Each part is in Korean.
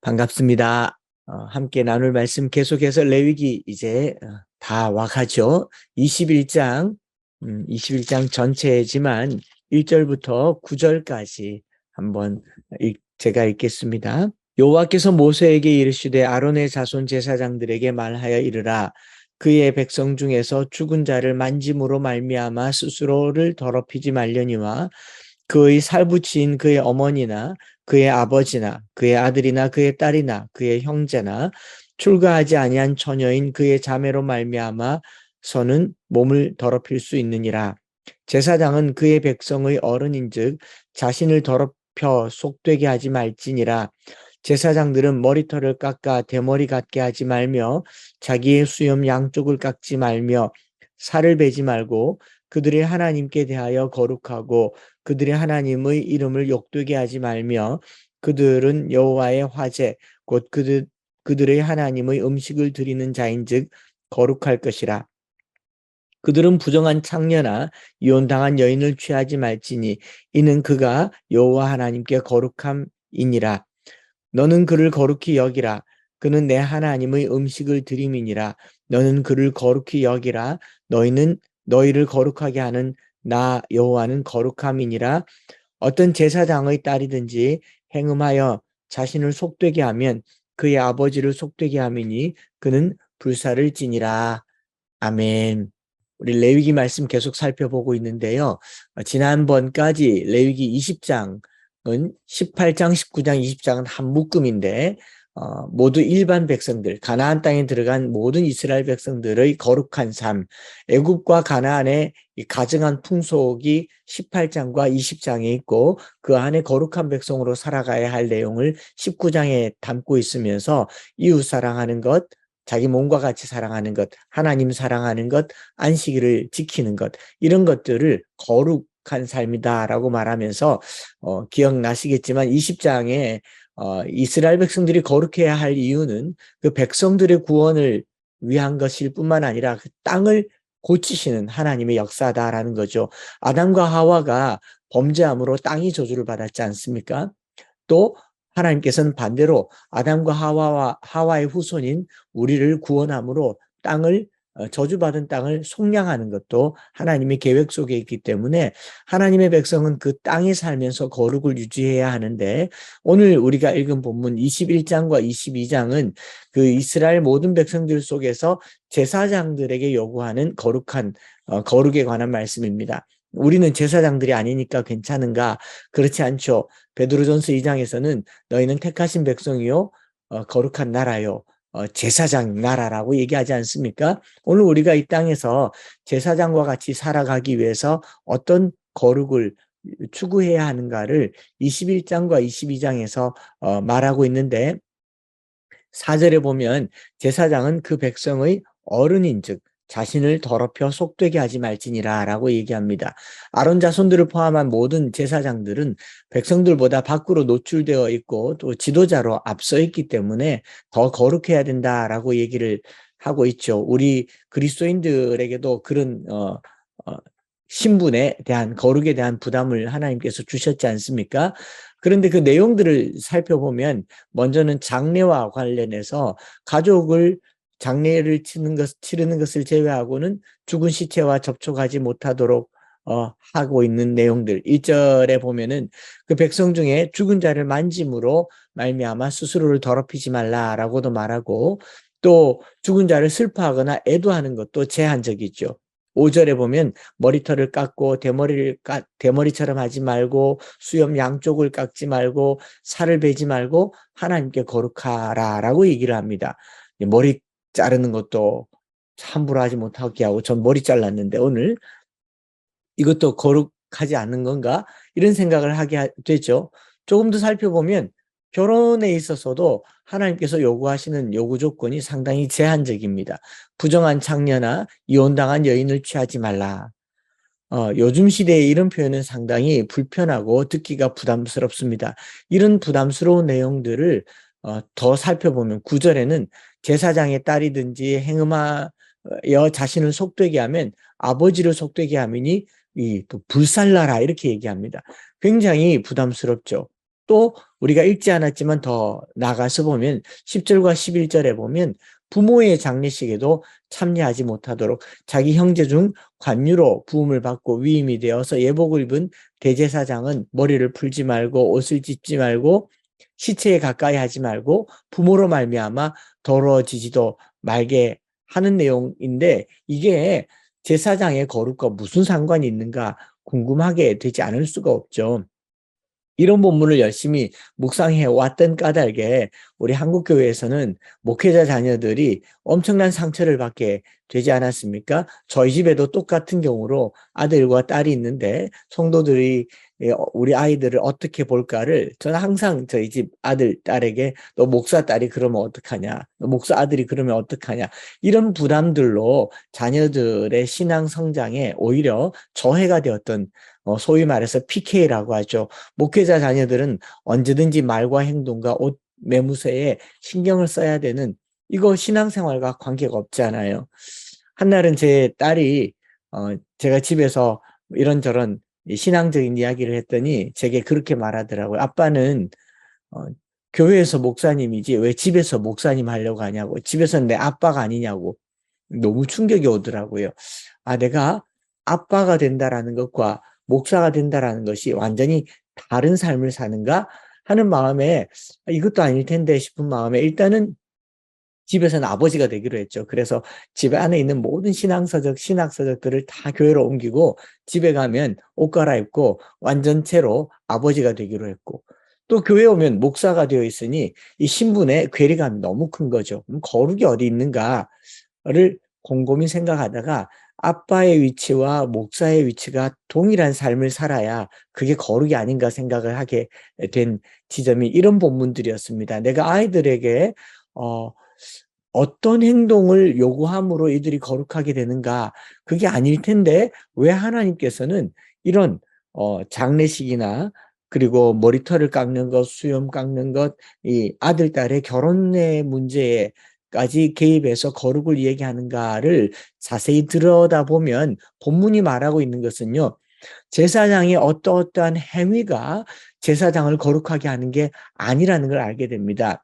반갑습니다. 함께 나눌 말씀 계속해서 레위기 이제 다 와가죠. 21장, 21장 전체지만 1절부터 9절까지 한번 제가 읽겠습니다. 여호와께서 모세에게 이르시되 아론의 자손 제사장들에게 말하여 이르라. 그의 백성 중에서 죽은 자를 만짐으로 말미암아 스스로를 더럽히지 말려니와 그의 살붙인 그의 어머니나 그의 아버지나 그의 아들이나 그의 딸이나 그의 형제나 출가하지 아니한 처녀인 그의 자매로 말미암아서는 몸을 더럽힐 수 있느니라. 제사장은 그의 백성의 어른인즉 자신을 더럽혀 속되게 하지 말지니라. 제사장들은 머리털을 깎아 대머리 같게 하지 말며 자기의 수염 양쪽을 깎지 말며 살을 베지 말고 그들의 하나님께 대하여 거룩하고 그들의 하나님의 이름을 욕되게 하지 말며 그들은 여호와의 화제 곧 그들의 하나님의 음식을 드리는 자인즉 거룩할 것이라. 그들은 부정한 창녀나 이혼당한 여인을 취하지 말지니 이는 그가 여호와 하나님께 거룩함이니라. 너는 그를 거룩히 여기라. 그는 내 하나님의 음식을 드림이니라. 너는 그를 거룩히 여기라. 너희는 너희를 거룩하게 하는 나 여호와는 거룩함이니라. 어떤 제사장의 딸이든지 행음하여 자신을 속되게 하면 그의 아버지를 속되게 함이니 그는 불사를 지니라. 아멘. 우리 레위기 말씀 계속 살펴보고 있는데요. 지난번까지 레위기 20장은 18장, 19장, 20장은 한 묶음인데 모두 일반 백성들, 가나안 땅에 들어간 모든 이스라엘 백성들의 거룩한 삶, 애굽과 가나안의 가증한 풍속이 18장과 20장에 있고 그 안에 거룩한 백성으로 살아가야 할 내용을 19장에 담고 있으면서 이웃 사랑하는 것, 자기 몸과 같이 사랑하는 것, 하나님 사랑하는 것, 안식일을 지키는 것, 이런 것들을 거룩한 삶이다라고 말하면서 기억나시겠지만 20장에 이스라엘 백성들이 거룩해야 할 이유는 그 백성들의 구원을 위한 것일 뿐만 아니라 그 땅을 고치시는 하나님의 역사다라는 거죠. 아담과 하와가 범죄함으로 땅이 저주를 받았지 않습니까? 또 하나님께서는 반대로 아담과 하와의 후손인 우리를 구원함으로 땅을 저주받은 땅을 속량하는 것도 하나님의 계획 속에 있기 때문에 하나님의 백성은 그 땅에 살면서 거룩을 유지해야 하는데 오늘 우리가 읽은 본문 21장과 22장은 그 이스라엘 모든 백성들 속에서 제사장들에게 요구하는 거룩에 관한 말씀입니다. 우리는 제사장들이 아니니까 괜찮은가? 그렇지 않죠. 베드로전서 2장에서는 너희는 택하신 백성이요 거룩한 나라요 제사장 나라라고 얘기하지 않습니까? 오늘 우리가 이 땅에서 제사장과 같이 살아가기 위해서 어떤 거룩을 추구해야 하는가를 21장과 22장에서 말하고 있는데 4절에 보면 제사장은 그 백성의 어른인즉 자신을 더럽혀 속되게 하지 말지니라 라고 얘기합니다. 아론 자손들을 포함한 모든 제사장들은 백성들보다 밖으로 노출되어 있고 또 지도자로 앞서 있기 때문에 더 거룩해야 된다라고 얘기를 하고 있죠. 우리 그리스도인들에게도 그런 신분에 대한 거룩에 대한 부담을 하나님께서 주셨지 않습니까? 그런데 그 내용들을 살펴보면 먼저는 장례와 관련해서 가족을 장례를 치르는 것을 제외하고는 죽은 시체와 접촉하지 못하도록 하고 있는 내용들. 1절에 보면은 그 백성 중에 죽은 자를 만짐으로 말미암아 스스로를 더럽히지 말라라고도 말하고 또 죽은 자를 슬퍼하거나 애도하는 것도 제한적이죠. 5절에 보면 머리털을 깎고 대머리처럼 하지 말고 수염 양쪽을 깎지 말고 살을 베지 말고 하나님께 거룩하라라고 얘기를 합니다. 머리 자르는 것도 함부로 하지 못하게 하고 전 머리 잘랐는데 오늘 이것도 거룩하지 않는 건가? 이런 생각을 하게 되죠. 조금 더 살펴보면 결혼에 있어서도 하나님께서 요구하시는 요구 조건이 상당히 제한적입니다. 부정한 창녀나 이혼당한 여인을 취하지 말라. 요즘 시대에 이런 표현은 상당히 불편하고 듣기가 부담스럽습니다. 이런 부담스러운 내용들을 더 살펴보면 9절에는 제사장의 딸이든지 행음하여 자신을 속되게 하면 아버지를 속되게 하미니 또 불살라라 이렇게 얘기합니다. 굉장히 부담스럽죠. 또 우리가 읽지 않았지만 더 나가서 보면 10절과 11절에 보면 부모의 장례식에도 참여하지 못하도록 자기 형제 중 관유로 부음을 받고 위임이 되어서 예복을 입은 대제사장은 머리를 풀지 말고 옷을 찢지 말고 시체에 가까이 하지 말고 부모로 말미암아 더러워지지도 말게 하는 내용인데, 이게 제사장의 거룩과 무슨 상관이 있는가 궁금하게 되지 않을 수가 없죠. 이런 본문을 열심히 묵상해 왔던 까닭에 우리 한국교회에서는 목회자 자녀들이 엄청난 상처를 받게 되지 않았습니까? 저희 집에도 똑같은 경우로 아들과 딸이 있는데 성도들이 우리 아이들을 어떻게 볼까를 저는 항상 저희 집 아들, 딸에게 너 목사 딸이 그러면 어떡하냐, 너 목사 아들이 그러면 어떡하냐, 이런 부담들로 자녀들의 신앙 성장에 오히려 저해가 되었던, 소위 말해서 PK라고 하죠. 목회자 자녀들은 언제든지 말과 행동과 옷 매무새에 신경을 써야 되는, 이거 신앙생활과 관계가 없잖아요. 한날은 제 딸이 제가 집에서 이런저런 신앙적인 이야기를 했더니 제게 그렇게 말하더라고요. 아빠는 어, 교회에서 목사님이지 왜 집에서 목사님 하려고 하냐고. 집에서는 내 아빠가 아니냐고. 너무 충격이 오더라고요. 아, 내가 아빠가 된다라는 것과 목사가 된다라는 것이 완전히 다른 삶을 사는가 하는 마음에, 이것도 아닐 텐데 싶은 마음에 일단은 집에서는 아버지가 되기로 했죠. 그래서 집 안에 있는 모든 신앙서적, 신학서적들을 다 교회로 옮기고 집에 가면 옷 갈아입고 완전체로 아버지가 되기로 했고, 또 교회 오면 목사가 되어 있으니 이 신분의 괴리감이 너무 큰 거죠. 그럼 거룩이 어디 있는가를 곰곰이 생각하다가 아빠의 위치와 목사의 위치가 동일한 삶을 살아야 그게 거룩이 아닌가 생각을 하게 된 지점이 이런 본문들이었습니다. 내가 아이들에게 어떤 행동을 요구함으로 이들이 거룩하게 되는가, 그게 아닐 텐데 왜 하나님께서는 이런 장례식이나 그리고 머리털을 깎는 것, 수염 깎는 것, 이 아들, 딸의 결혼의 문제까지 개입해서 거룩을 얘기하는가를 자세히 들여다보면 본문이 말하고 있는 것은요, 제사장의 어떠어떠한 행위가 제사장을 거룩하게 하는 게 아니라는 걸 알게 됩니다.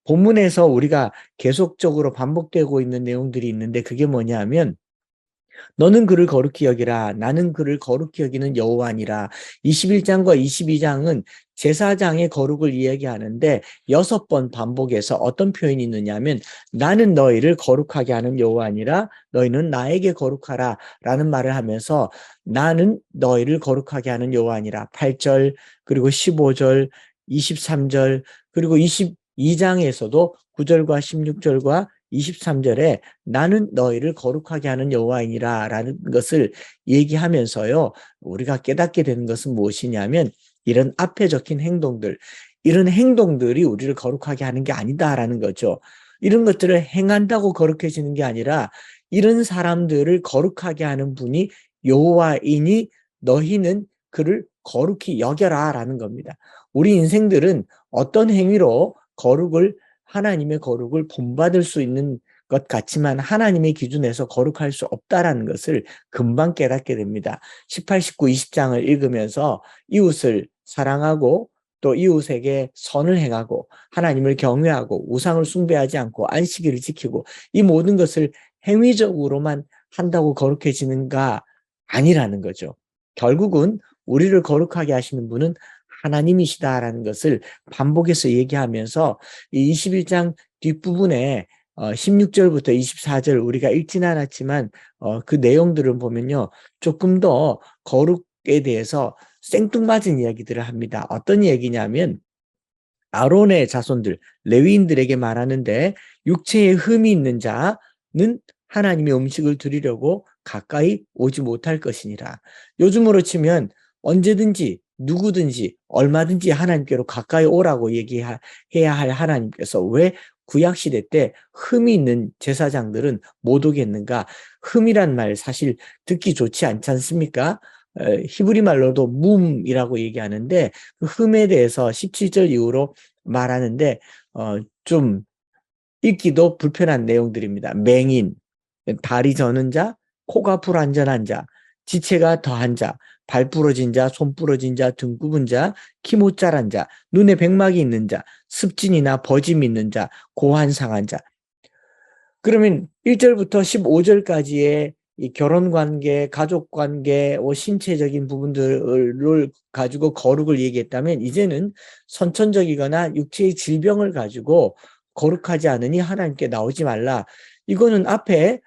본문에서 우리가 계속적으로 반복되고 있는 내용들이 있는데 그게 뭐냐면, 너는 그를 거룩히 여기라, 나는 그를 거룩히 여기는 여호와니라. 21장과 22장은 제사장의 거룩을 이야기하는데 6번 반복해서 어떤 표현이 있느냐면, 나는 너희를 거룩하게 하는 여호와니라, 너희는 나에게 거룩하라 라는 말을 하면서 나는 너희를 거룩하게 하는 여호와니라 8절, 그리고 15절, 23절, 그리고 22장에서도 9절과 16절과 23절에 나는 너희를 거룩하게 하는 여호와이니라 라는 것을 얘기하면서요, 우리가 깨닫게 되는 것은 무엇이냐면, 이런 앞에 적힌 행동들, 이런 행동들이 우리를 거룩하게 하는 게 아니다라는 거죠. 이런 것들을 행한다고 거룩해지는 게 아니라 이런 사람들을 거룩하게 하는 분이 여호와이니 너희는 그를 거룩히 여겨라 라는 겁니다. 우리 인생들은 어떤 행위로 하나님의 거룩을 본받을 수 있는 것 같지만 하나님의 기준에서 거룩할 수 없다라는 것을 금방 깨닫게 됩니다. 18, 19, 20장을 읽으면서 이웃을 사랑하고 또 이웃에게 선을 행하고 하나님을 경외하고 우상을 숭배하지 않고 안식일을 지키고 이 모든 것을 행위적으로만 한다고 거룩해지는가? 아니라는 거죠. 결국은 우리를 거룩하게 하시는 분은 하나님이시다라는 것을 반복해서 얘기하면서 이 21장 뒷부분에 16절부터 24절 우리가 읽지는 않았지만 그 내용들을 보면요, 조금 더 거룩에 대해서 생뚱맞은 이야기들을 합니다. 어떤 얘기냐면, 아론의 자손들 레위인들에게 말하는데, 육체에 흠이 있는 자는 하나님의 음식을 드리려고 가까이 오지 못할 것이니라. 요즘으로 치면 언제든지 누구든지 얼마든지 하나님께로 가까이 오라고 얘기해야 할 하나님께서 왜 구약시대 때 흠이 있는 제사장들은 못 오겠는가? 흠이란 말 사실 듣기 좋지 않지 않습니까? 히브리 말로도 뭄이라고 얘기하는데 그 흠에 대해서 17절 이후로 말하는데 좀 읽기도 불편한 내용들입니다. 맹인, 다리 저는 자, 코가 불완전한 자, 지체가 더한 자, 발 부러진 자, 손 부러진 자, 등 굽은 자, 키 못 자란 자, 눈에 백막이 있는 자, 습진이나 버짐이 있는 자, 고환 상한 자. 그러면 1절부터 15절까지의 이 결혼 관계, 가족 관계, 신체적인 부분들을 가지고 거룩을 얘기했다면 이제는 선천적이거나 육체의 질병을 가지고 거룩하지 않으니 하나님께 나오지 말라. 이거는 앞에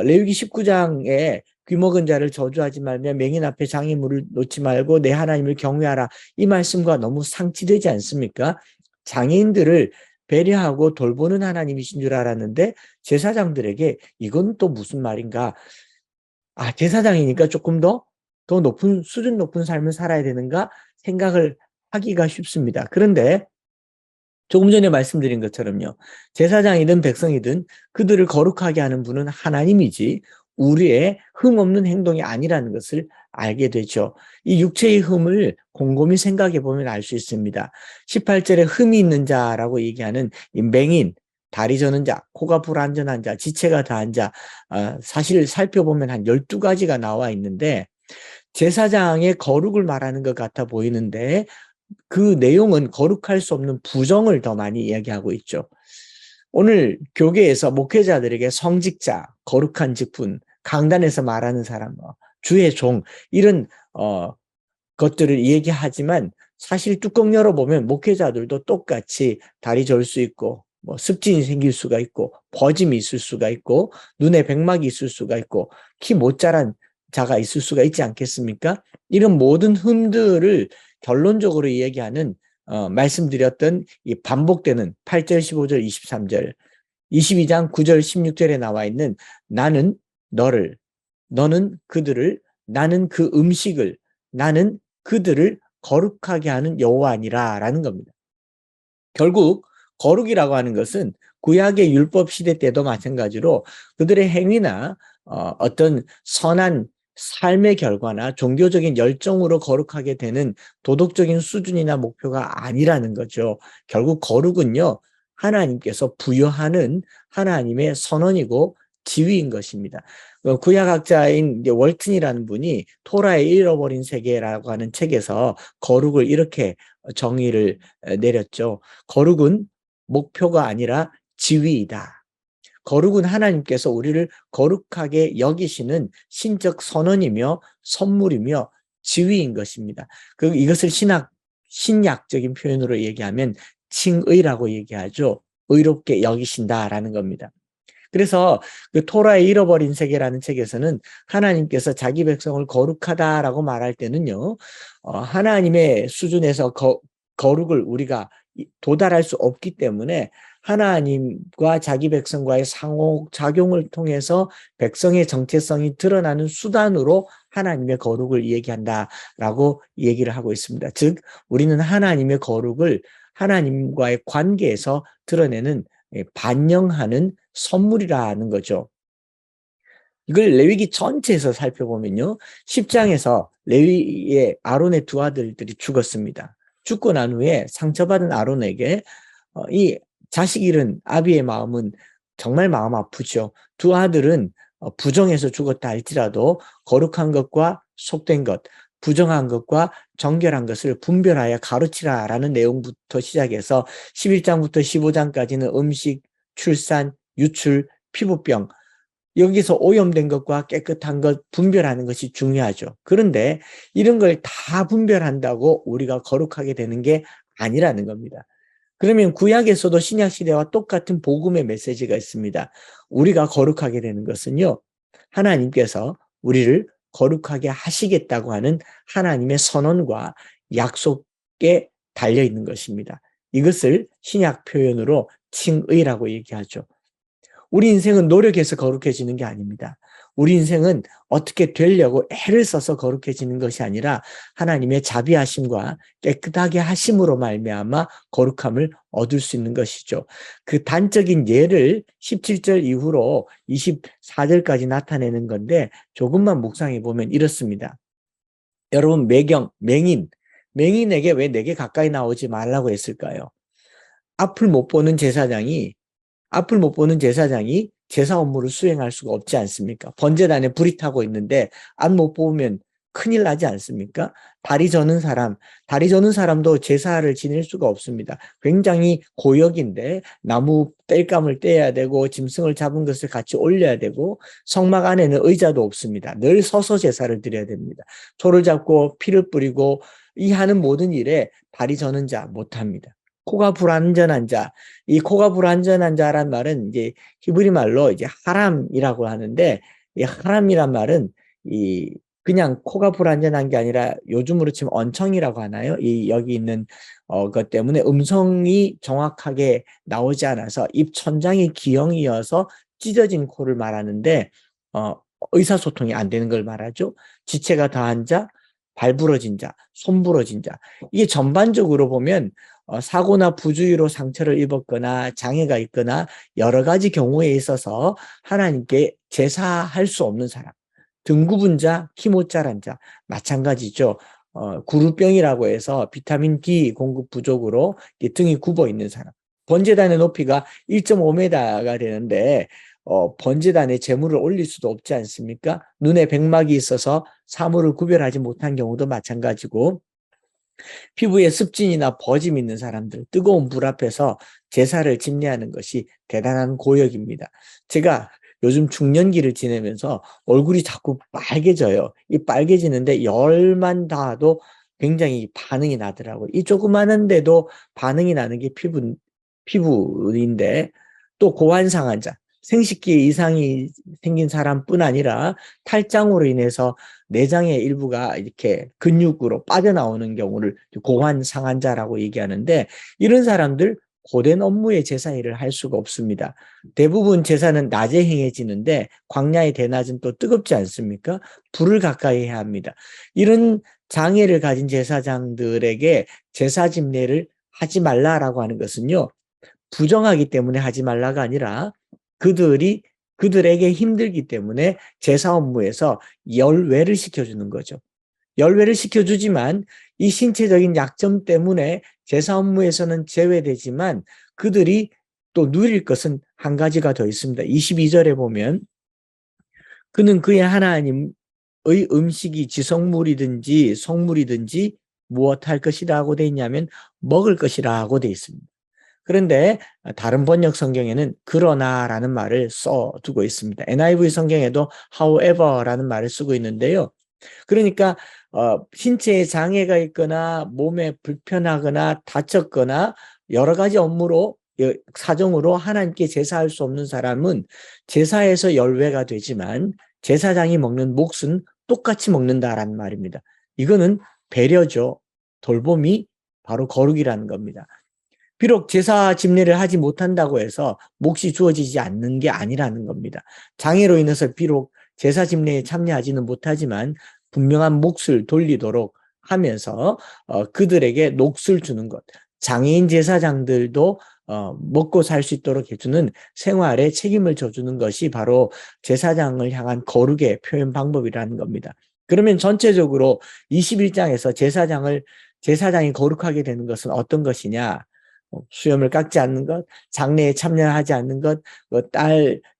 레위기 19장에 귀먹은 자를 저주하지 말며 맹인 앞에 장애물을 놓지 말고 내 하나님을 경외하라. 이 말씀과 너무 상치되지 않습니까? 장애인들을 배려하고 돌보는 하나님이신 줄 알았는데 제사장들에게 이건 또 무슨 말인가? 제사장이니까 조금 더 높은 수준 높은 삶을 살아야 되는가 생각을 하기가 쉽습니다. 그런데 조금 전에 말씀드린 것처럼요. 제사장이든 백성이든 그들을 거룩하게 하는 분은 하나님이지 우리의 흠없는 행동이 아니라는 것을 알게 되죠. 이 육체의 흠을 곰곰이 생각해 보면 알 수 있습니다. 18절에 흠이 있는 자라고 얘기하는 이 맹인, 다리 저는 자, 코가 불완전한 자, 지체가 다한 자, 사실 살펴보면 한 12가지가 나와 있는데 제사장의 거룩을 말하는 것 같아 보이는데 그 내용은 거룩할 수 없는 부정을 더 많이 이야기하고 있죠. 오늘 교계에서 목회자들에게 성직자, 거룩한 직분, 강단에서 말하는 사람, 주의 종 이런 것들을 얘기하지만 사실 뚜껑 열어보면 목회자들도 똑같이 다리 절 수 있고 습진이 생길 수가 있고 버짐이 있을 수가 있고 눈에 백막이 있을 수가 있고 키 못 자란 자가 있을 수가 있지 않겠습니까? 이런 모든 흠들을 결론적으로 얘기하는 말씀드렸던 이 반복되는 8절, 15절, 23절, 22장 9절, 16절에 나와 있는 나는 너를, 너는 그들을, 나는 그 음식을, 나는 그들을 거룩하게 하는 여호와니라 라는 겁니다. 결국 거룩이라고 하는 것은 구약의 율법 시대 때도 마찬가지로 그들의 행위나 어떤 선한 삶의 결과나 종교적인 열정으로 거룩하게 되는 도덕적인 수준이나 목표가 아니라는 거죠. 결국 거룩은요, 하나님께서 부여하는 하나님의 선언이고 지위인 것입니다. 구약학자인 월튼이라는 분이 토라의 잃어버린 세계라고 하는 책에서 거룩을 이렇게 정의를 내렸죠. 거룩은 목표가 아니라 지위이다. 거룩은 하나님께서 우리를 거룩하게 여기시는 신적 선언이며 선물이며 지위인 것입니다. 이것을 신약적인 표현으로 얘기하면 칭의라고 얘기하죠. 의롭게 여기신다라는 겁니다. 그래서 그 토라의 잃어버린 세계라는 책에서는 하나님께서 자기 백성을 거룩하다라고 말할 때는요, 하나님의 수준에서 거룩을 우리가 도달할 수 없기 때문에 하나님과 자기 백성과의 상호작용을 통해서 백성의 정체성이 드러나는 수단으로 하나님의 거룩을 얘기한다라고 얘기를 하고 있습니다. 즉 우리는 하나님의 거룩을 하나님과의 관계에서 드러내는 반영하는 선물이라는 거죠. 이걸 레위기 전체에서 살펴보면요. 10장에서 레위의 아론의 두 아들들이 죽었습니다. 죽고 난 후에 상처받은 아론에게 이 자식 잃은 아비의 마음은 정말 마음 아프죠. 두 아들은 부정해서 죽었다 할지라도 거룩한 것과 속된 것, 부정한 것과 정결한 것을 분별하여 가르치라라는 내용부터 시작해서 11장부터 15장까지는 음식, 출산, 유출, 피부병, 여기서 오염된 것과 깨끗한 것 분별하는 것이 중요하죠. 그런데 이런 걸 다 분별한다고 우리가 거룩하게 되는 게 아니라는 겁니다. 그러면 구약에서도 신약 시대와 똑같은 복음의 메시지가 있습니다. 우리가 거룩하게 되는 것은요, 하나님께서 우리를 거룩하게 하시겠다고 하는 하나님의 선언과 약속에 달려 있는 것입니다. 이것을 신약 표현으로 칭의라고 얘기하죠. 우리 인생은 노력해서 거룩해지는 게 아닙니다. 우리 인생은 어떻게 되려고 애를 써서 거룩해지는 것이 아니라 하나님의 자비하심과 깨끗하게 하심으로 말미암아 거룩함을 얻을 수 있는 것이죠. 그 단적인 예를 17절 이후로 24절까지 나타내는 건데 조금만 묵상해 보면 이렇습니다. 여러분 맹인에게 왜 내게 가까이 나오지 말라고 했을까요? 앞을 못 보는 제사장이 제사 업무를 수행할 수가 없지 않습니까? 번제단에 불이 타고 있는데 앞 못 보면 큰일 나지 않습니까? 다리 저는 사람도 제사를 지낼 수가 없습니다. 굉장히 고역인데 나무 땔감을 떼야 되고 짐승을 잡은 것을 같이 올려야 되고 성막 안에는 의자도 없습니다. 늘 서서 제사를 드려야 됩니다. 소를 잡고 피를 뿌리고 이 하는 모든 일에 다리 저는 자 못합니다. 코가 불완전한 자, 이 코가 불완전한 자란 말은 이제 히브리 말로 이제 하람이라고 하는데, 이 하람이란 말은 이 그냥 코가 불완전한 게 아니라 요즘으로 치면 언청이라고 하나요? 이 여기 있는 것 때문에 음성이 정확하게 나오지 않아서 입 천장이 기형이어서 찢어진 코를 말하는데 의사소통이 안 되는 걸 말하죠. 지체가 더한 자, 발 부러진 자, 손 부러진 자. 이게 전반적으로 보면 사고나 부주의로 상처를 입었거나 장애가 있거나 여러 가지 경우에 있어서 하나님께 제사할 수 없는 사람, 등 굽은 자, 키 못 자란 자, 마찬가지죠. 구루병이라고 해서 비타민 D 공급 부족으로 등이 굽어 있는 사람. 번제단의 높이가 1.5m가 되는데 번제단에 제물을 올릴 수도 없지 않습니까? 눈에 백막이 있어서 사물을 구별하지 못한 경우도 마찬가지고, 피부에 습진이나 버짐 있는 사람들, 뜨거운 불 앞에서 제사를 집례하는 것이 대단한 고역입니다. 제가 요즘 중년기를 지내면서 얼굴이 자꾸 빨개져요. 이 빨개지는데 열만 닿아도 굉장히 반응이 나더라고요. 이 조그마한데도 반응이 나는 게 피부인데, 또 고환상환자, 생식기에 이상이 생긴 사람뿐 아니라 탈장으로 인해서 내장의 일부가 이렇게 근육으로 빠져나오는 경우를 고환상환자라고 얘기하는데, 이런 사람들 고된 업무의 제사 일을 할 수가 없습니다. 대부분 제사는 낮에 행해지는데 광야의 대낮은 또 뜨겁지 않습니까? 불을 가까이 해야 합니다. 이런 장애를 가진 제사장들에게 제사 집례를 하지 말라라고 하는 것은요, 부정하기 때문에 하지 말라가 아니라 그들에게 힘들기 때문에 제사 업무에서 열외를 시켜주는 거죠. 열외를 시켜주지만 이 신체적인 약점 때문에 제사 업무에서는 제외되지만 그들이 또 누릴 것은 한 가지가 더 있습니다. 22절에 보면 그는 그의 하나님의 음식이 지성물이든지 성물이든지 무엇할 것이라고 되어 있냐면 먹을 것이라고 되어 있습니다. 그런데 다른 번역 성경에는 그러나라는 말을 써두고 있습니다. NIV 성경에도 however라는 말을 쓰고 있는데요. 그러니까 신체에 장애가 있거나 몸에 불편하거나 다쳤거나 여러 가지 업무로 사정으로 하나님께 제사할 수 없는 사람은 제사에서 열외가 되지만 제사장이 먹는 몫은 똑같이 먹는다라는 말입니다. 이거는 배려죠. 돌봄이 바로 거룩이라는 겁니다. 비록 제사 집례를 하지 못한다고 해서 몫이 주어지지 않는 게 아니라는 겁니다. 장애로 인해서 비록 제사 집례에 참여하지는 못하지만 분명한 몫을 돌리도록 하면서 그들에게 녹을 주는 것, 장애인 제사장들도 먹고 살 수 있도록 해주는 생활에 책임을 져주는 것이 바로 제사장을 향한 거룩의 표현 방법이라는 겁니다. 그러면 전체적으로 21장에서 제사장이 거룩하게 되는 것은 어떤 것이냐? 수염을 깎지 않는 것, 장례에 참여하지 않는 것,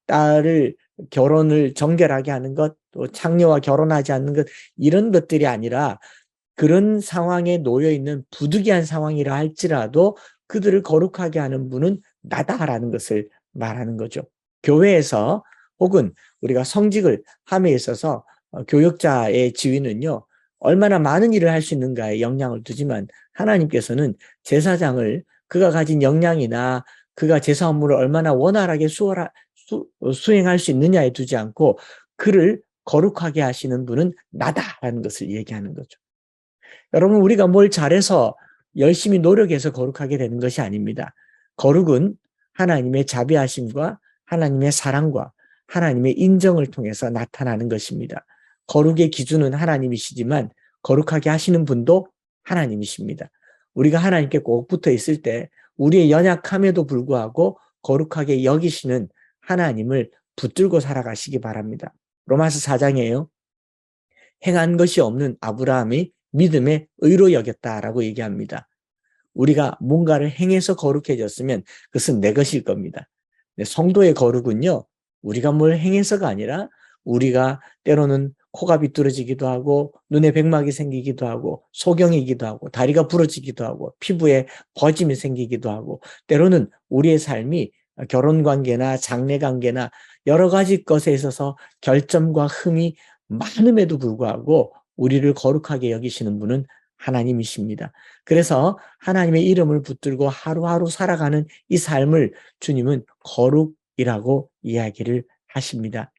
딸을 결혼을 정결하게 하는 것, 또 창녀와 결혼하지 않는 것, 이런 것들이 아니라 그런 상황에 놓여 있는 부득이한 상황이라 할지라도 그들을 거룩하게 하는 분은 나다라는 것을 말하는 거죠. 교회에서 혹은 우리가 성직을 함에 있어서 교역자의 지위는요, 얼마나 많은 일을 할 수 있는가에 영향을 두지만 하나님께서는 제사장을 그가 가진 역량이나 그가 제사 업무를 얼마나 원활하게 수행할 수 있느냐에 두지 않고 그를 거룩하게 하시는 분은 나다라는 것을 얘기하는 거죠. 여러분, 우리가 뭘 잘해서 열심히 노력해서 거룩하게 되는 것이 아닙니다. 거룩은 하나님의 자비하심과 하나님의 사랑과 하나님의 인정을 통해서 나타나는 것입니다. 거룩의 기준은 하나님이시지만 거룩하게 하시는 분도 하나님이십니다. 우리가 하나님께 꼭 붙어 있을 때 우리의 연약함에도 불구하고 거룩하게 여기시는 하나님을 붙들고 살아가시기 바랍니다. 로마서 4장이에요. 행한 것이 없는 아브라함이 믿음의 의로 여겼다라고 얘기합니다. 우리가 뭔가를 행해서 거룩해졌으면 그것은 내 것일 겁니다. 성도의 거룩은요, 우리가 뭘 행해서가 아니라 우리가 때로는 코가 비뚤어지기도 하고 눈에 백막이 생기기도 하고 소경이기도 하고 다리가 부러지기도 하고 피부에 버짐이 생기기도 하고 때로는 우리의 삶이 결혼관계나 장래관계나 여러 가지 것에 있어서 결점과 흠이 많음에도 불구하고 우리를 거룩하게 여기시는 분은 하나님이십니다. 그래서 하나님의 이름을 붙들고 하루하루 살아가는 이 삶을 주님은 거룩이라고 이야기를 하십니다.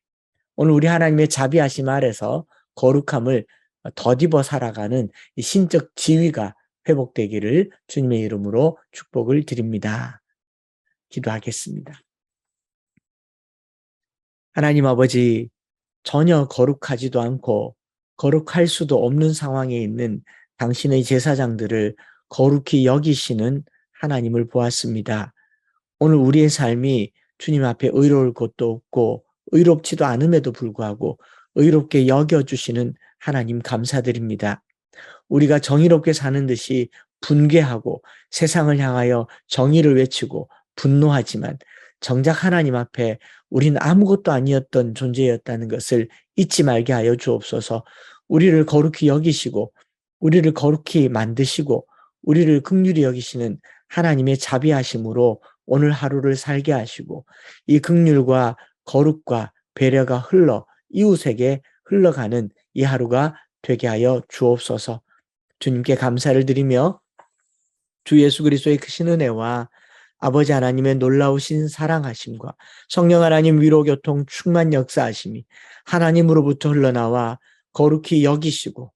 오늘 우리 하나님의 자비하심 아래서 거룩함을 덧입어 살아가는 이 신적 지위가 회복되기를 주님의 이름으로 축복을 드립니다. 기도하겠습니다. 하나님 아버지, 전혀 거룩하지도 않고 거룩할 수도 없는 상황에 있는 당신의 제사장들을 거룩히 여기시는 하나님을 보았습니다. 오늘 우리의 삶이 주님 앞에 의로울 것도 없고 의롭지도 않음에도 불구하고 의롭게 여겨주시는 하나님 감사드립니다. 우리가 정의롭게 사는 듯이 분개하고 세상을 향하여 정의를 외치고 분노하지만 정작 하나님 앞에 우리는 아무것도 아니었던 존재였다는 것을 잊지 말게 하여 주옵소서. 우리를 거룩히 여기시고 우리를 거룩히 만드시고 우리를 긍휼히 여기시는 하나님의 자비하심으로 오늘 하루를 살게 하시고 이 긍휼과 거룩과 배려가 흘러 이웃에게 흘러가는 이 하루가 되게 하여 주옵소서. 주님께 감사를 드리며 주 예수 그리스도의 크신 은혜와 아버지 하나님의 놀라우신 사랑하심과 성령 하나님 위로교통 충만 역사하심이 하나님으로부터 흘러나와 거룩히 여기시고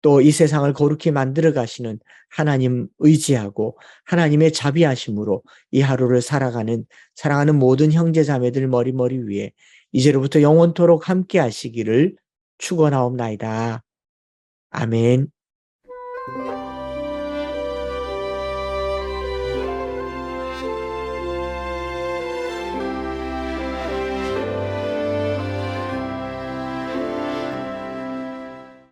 또 이 세상을 거룩히 만들어 가시는 하나님 의지하고 하나님의 자비하심으로 이 하루를 살아가는 사랑하는 모든 형제 자매들 머리 위에 이제로부터 영원토록 함께 하시기를 축원하옵나이다. 아멘.